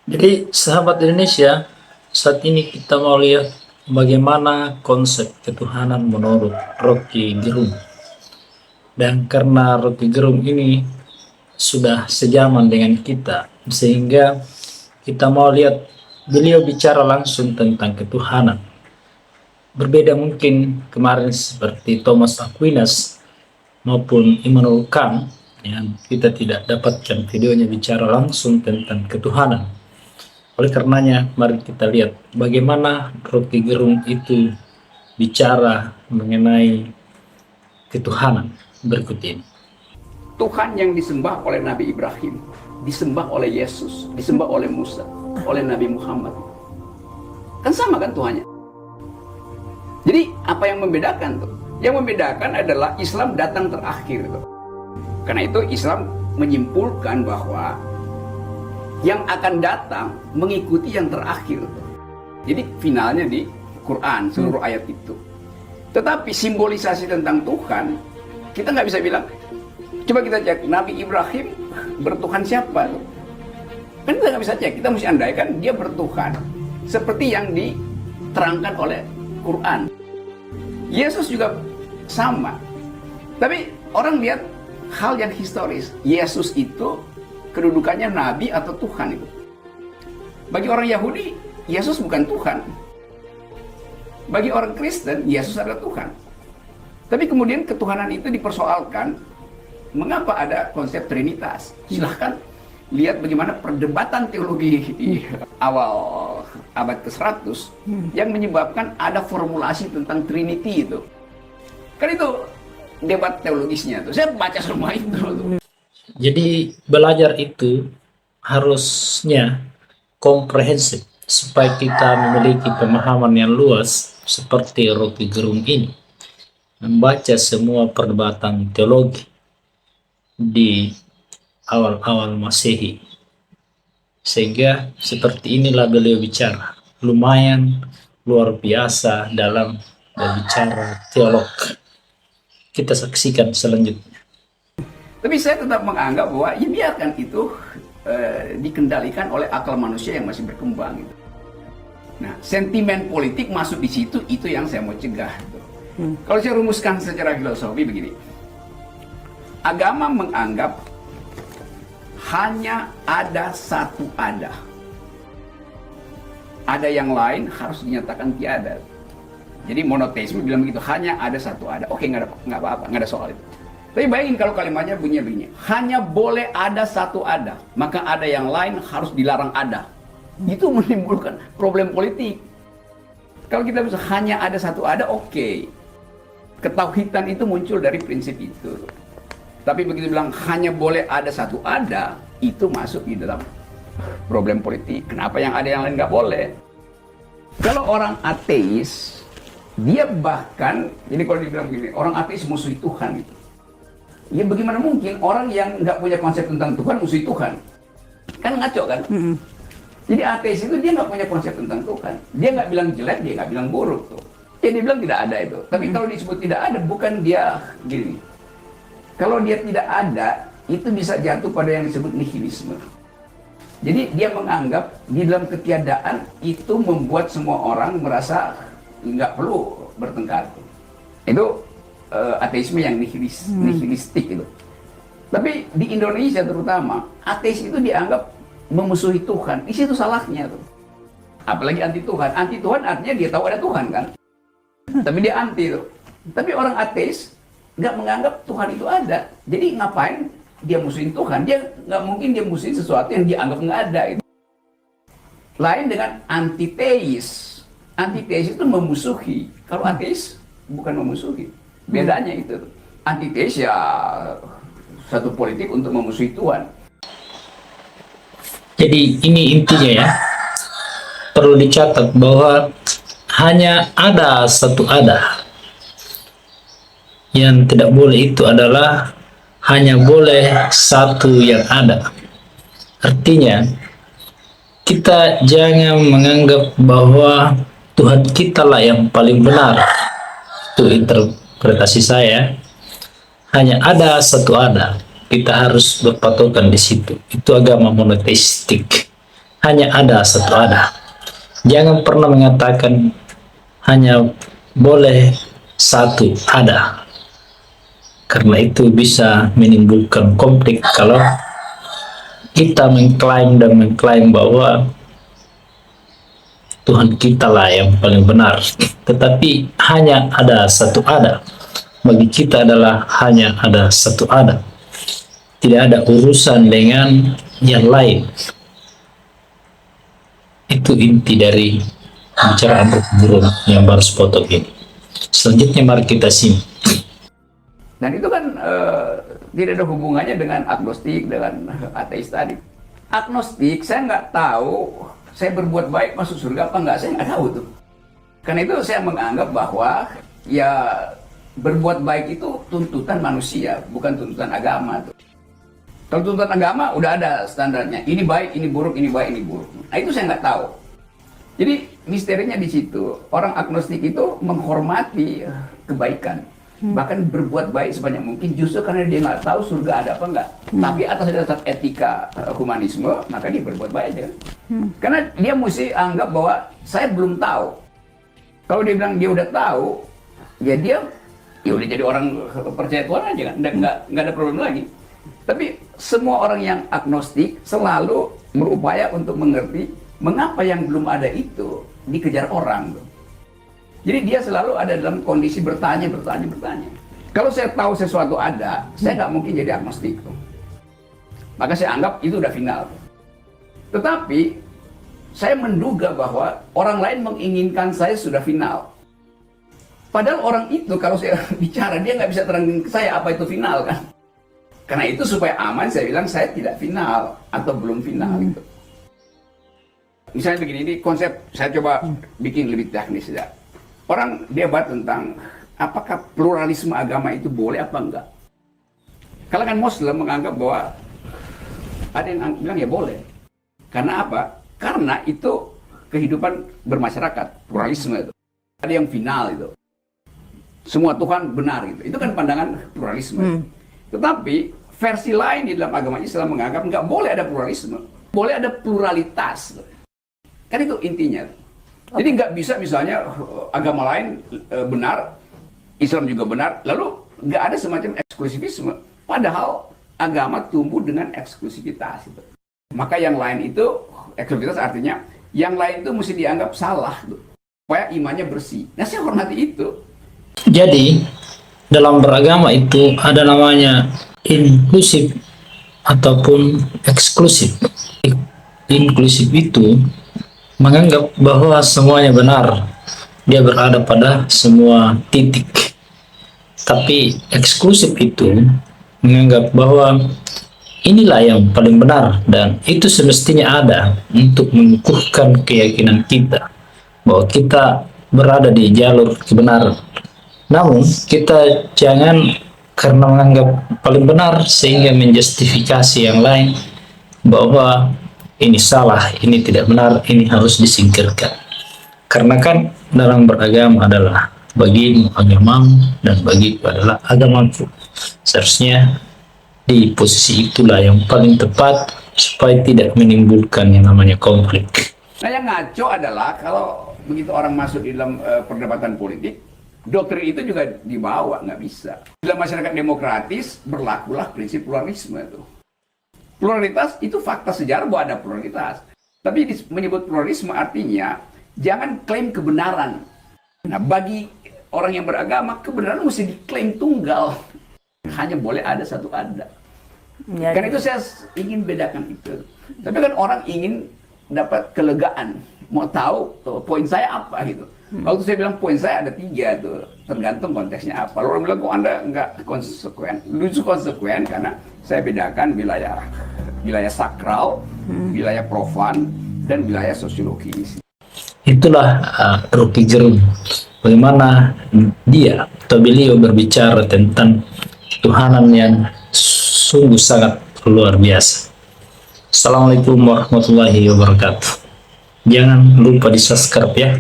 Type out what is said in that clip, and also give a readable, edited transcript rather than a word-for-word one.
Jadi sahabat Indonesia, saat ini kita mau lihat bagaimana konsep ketuhanan menurut Rocky Gerung. Dan karena Rocky Gerung ini sudah sejaman dengan kita, sehingga kita mau lihat beliau bicara langsung tentang ketuhanan. Berbeda mungkin kemarin seperti Thomas Aquinas maupun Immanuel Kant, yang kita tidak dapatkan videonya bicara langsung tentang ketuhanan. Oleh karenanya, mari kita lihat bagaimana Rocky Gerung itu bicara mengenai ketuhanan berikut ini. Tuhan yang disembah oleh Nabi Ibrahim, disembah oleh Yesus, disembah oleh Musa, oleh Nabi Muhammad. Kan sama kan Tuhannya? Jadi apa yang membedakan tuh? Yang membedakan adalah Islam datang terakhir tuh. Karena itu Islam menyimpulkan bahwa yang akan datang mengikuti yang terakhir tuh. Jadi finalnya di Quran seluruh ayat itu. Tetapi simbolisasi tentang Tuhan kita nggak bisa bilang. Coba kita cek Nabi Ibrahim bertuhan siapa? Kan kita nggak bisa cek. Kita mesti andaikan dia bertuhan seperti yang diterangkan oleh Quran. Yesus juga sama. Tapi orang lihat hal yang historis. Yesus itu kedudukannya Nabi atau Tuhan itu. Bagi orang Yahudi, Yesus bukan Tuhan. Bagi orang Kristen, Yesus adalah Tuhan. Tapi kemudian ketuhanan itu dipersoalkan. Mengapa ada konsep Trinitas? Silahkan lihat bagaimana perdebatan teologi di awal abad ke-100 yang menyebabkan ada formulasi tentang Trinity itu. Kan itu debat teologisnya tuh. Saya baca semua itu tuh. Jadi belajar itu harusnya komprehensif supaya kita memiliki pemahaman yang luas seperti Rocky Gerung ini. Membaca semua perdebatan teologi di awal-awal Masehi, sehingga seperti inilah beliau bicara, lumayan luar biasa dalam berbicara teolog. Kita saksikan selanjutnya. Tapi saya tetap menganggap bahwa ya biarkan itu dikendalikan oleh akal manusia yang masih berkembang gitu. Nah, sentimen politik masuk di situ, itu yang saya mau cegah gitu. Kalau saya rumuskan secara filosofi begini, agama menganggap hanya ada satu ada. Ada yang lain harus dinyatakan tiada. Jadi monoteisme bilang begitu, hanya ada satu ada. Oke, nggak apa-apa, nggak ada soal itu. Tapi bayangin kalau kalimatnya bunyinya begini, hanya boleh ada satu ada, maka ada yang lain harus dilarang ada. Itu menimbulkan problem politik. Kalau kita bisa hanya ada satu ada, oke. Ketauhidan itu muncul dari prinsip itu. Tapi begitu bilang hanya boleh ada satu ada, itu masuk di dalam problem politik. Kenapa yang ada yang lain nggak boleh? Kalau orang ateis, dia bahkan, jadi kalau dibilang begini, orang ateis musuhi Tuhan gitu. Ya bagaimana mungkin orang yang nggak punya konsep tentang Tuhan musuhi Tuhan? Kan ngaco kan? Jadi ateis itu dia nggak punya konsep tentang Tuhan. Dia nggak bilang jelek, dia nggak bilang buruk tuh. Ya dia bilang tidak ada itu. Tapi kalau disebut tidak ada, bukan dia gini. Kalau dia tidak ada, itu bisa jatuh pada yang disebut nihilisme. Jadi dia menganggap di dalam ketiadaan itu membuat semua orang merasa nggak perlu bertengkar. Itu ateisme yang nihilistik itu. Tapi di Indonesia terutama, ateis itu dianggap memusuhi Tuhan. Di situ salahnya tuh. Apalagi anti Tuhan. Anti Tuhan artinya dia tahu ada Tuhan kan. Tapi dia anti tuh. Tapi orang ateis nggak menganggap Tuhan itu ada. Jadi ngapain dia musuhin Tuhan? Dia nggak mungkin dia musuhin sesuatu yang dia anggap nggak ada. Itu. Lain dengan antiteis. Antiteis itu memusuhi. Kalau ateis bukan memusuhi. Bedanya itu. Antiteis ya satu politik untuk memusuhi Tuhan. Jadi ini intinya ya, perlu dicatat bahwa hanya ada satu ada. Yang tidak boleh itu adalah hanya boleh satu yang ada. Artinya, kita jangan menganggap bahwa Tuhan kita lah yang paling benar. Itu interpretasi saya. Hanya ada satu ada. Kita harus berpatokan di situ. Itu agama monoteistik. hanya ada satu ada. Jangan pernah mengatakan hanya boleh satu ada, karena itu bisa menimbulkan konflik kalau kita mengklaim bahwa Tuhan kita lah yang paling benar, tetapi hanya ada satu ada. Bagi kita adalah hanya ada satu ada. Tidak ada urusan dengan yang lain. Itu inti dari pembicaraan Rocky yang baru sepotong ini. Selanjutnya mari kita simak. Dan itu kan tidak ada hubungannya dengan agnostik, dengan ateis tadi. Agnostik, saya nggak tahu saya berbuat baik masuk surga apa nggak, saya nggak tahu tuh. Karena itu saya menganggap bahwa ya berbuat baik itu tuntutan manusia, bukan tuntutan agama tuh. Kalau tuntutan agama udah ada standarnya, ini baik, ini buruk, ini baik, ini buruk. Nah itu saya nggak tahu. Jadi misterinya di situ. Orang agnostik itu menghormati kebaikan, bahkan berbuat baik sebanyak mungkin, justru karena dia nggak tahu surga ada apa enggak. Tapi atas dasar etika humanisme, maka dia berbuat baik aja. Karena dia mesti anggap bahwa saya belum tahu. Kalau dia bilang dia udah tahu, ya dia udah jadi orang percaya Tuhan aja kan, nggak ada problem lagi. Tapi semua orang yang agnostik selalu berupaya untuk mengerti mengapa yang belum ada itu dikejar orang. Jadi dia selalu ada dalam kondisi bertanya. Kalau saya tahu sesuatu ada, saya nggak mungkin jadi agnostik. Maka saya anggap itu udah final. Tetapi saya menduga bahwa orang lain menginginkan saya sudah final. Padahal orang itu kalau saya bicara, dia nggak bisa terangin ke saya apa itu final kan. Karena itu supaya aman saya bilang saya tidak final atau belum final itu. Misalnya begini, ini konsep saya coba bikin lebih teknis ya. Orang debat tentang apakah pluralisme agama itu boleh apa enggak. Kalangan Muslim menganggap bahwa ada yang bilang ya boleh. Karena apa? Karena itu kehidupan bermasyarakat, pluralisme itu. Ada yang final itu. Semua Tuhan benar gitu. Itu kan pandangan pluralisme. Tetapi versi lain di dalam agama Islam menganggap nggak boleh ada pluralisme. Boleh ada pluralitas. Kan itu intinya. Jadi nggak bisa misalnya agama lain benar, Islam juga benar, lalu nggak ada semacam eksklusivisme. Padahal agama tumbuh dengan eksklusivitas. Gitu. Maka yang lain itu, eksklusivitas artinya yang lain itu mesti dianggap salah. Gitu. Supaya imannya bersih. Nah saya hormati itu. Jadi dalam beragama itu ada namanya inklusif ataupun eksklusif. Inklusif itu menganggap bahwa semuanya benar, dia berada pada semua titik. Tapi eksklusif itu menganggap bahwa inilah yang paling benar dan itu semestinya ada untuk mengukuhkan keyakinan kita bahwa kita berada di jalur kebenaran. Namun kita jangan karena menganggap paling benar sehingga menjustifikasi yang lain bahwa ini salah, ini tidak benar, ini harus disingkirkan. Karena kan dalam beragama adalah bagimu agamamu dan bagiku adalah agamaku. Seharusnya di posisi itulah yang paling tepat supaya tidak menimbulkan yang namanya konflik. Nah yang ngaco adalah kalau begitu orang masuk di dalam perdebatan politik, doktrin itu juga dibawa, nggak bisa. Dalam masyarakat demokratis berlakulah prinsip pluralisme itu. Pluralitas itu fakta sejarah bahwa ada pluralitas. Tapi menyebut pluralisme artinya jangan klaim kebenaran. Nah bagi orang yang beragama kebenaran mesti diklaim tunggal. Hanya boleh ada satu ada. Ya, karena itu saya ingin bedakan itu. Tapi kan orang ingin dapat kelegaan. Mau tahu poin saya apa gitu. Waktu saya bilang poin saya ada 3 tuh, tergantung konteksnya apa. Kalau orang bilang kok Anda nggak konsekuen, justru konsekuen karena saya bedakan wilayah sakral, wilayah profan, dan wilayah sosiologis. Itulah Rocky Gerung, bagaimana dia atau beliau berbicara tentang Tuhanan yang sungguh sangat luar biasa. Assalamualaikum warahmatullahi wabarakatuh. Jangan lupa di subscribe ya.